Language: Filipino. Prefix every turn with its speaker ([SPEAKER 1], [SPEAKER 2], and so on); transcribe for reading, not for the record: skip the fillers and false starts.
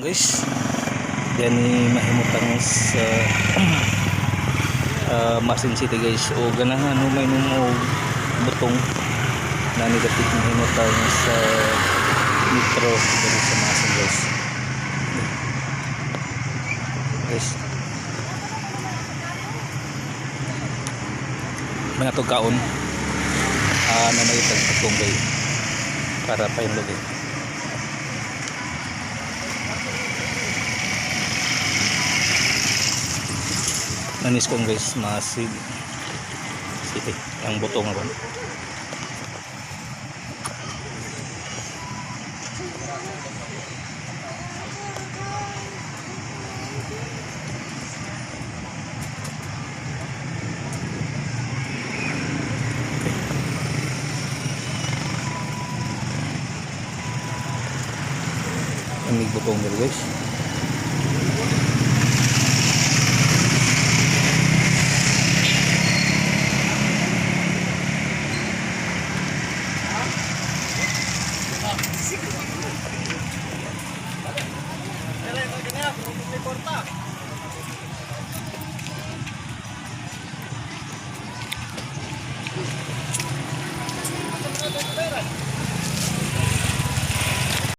[SPEAKER 1] Guys, yan ni mahimutang sa Masin City guys, o ganahan may numo butong na negative mahimutang sa metro dito sa Masin guys. Mga tugkaon na nagitag butong guys para pa yung lugay. Nanis ko guys, Masin City ang butong ako. Ang butong nila guys.
[SPEAKER 2] Corta.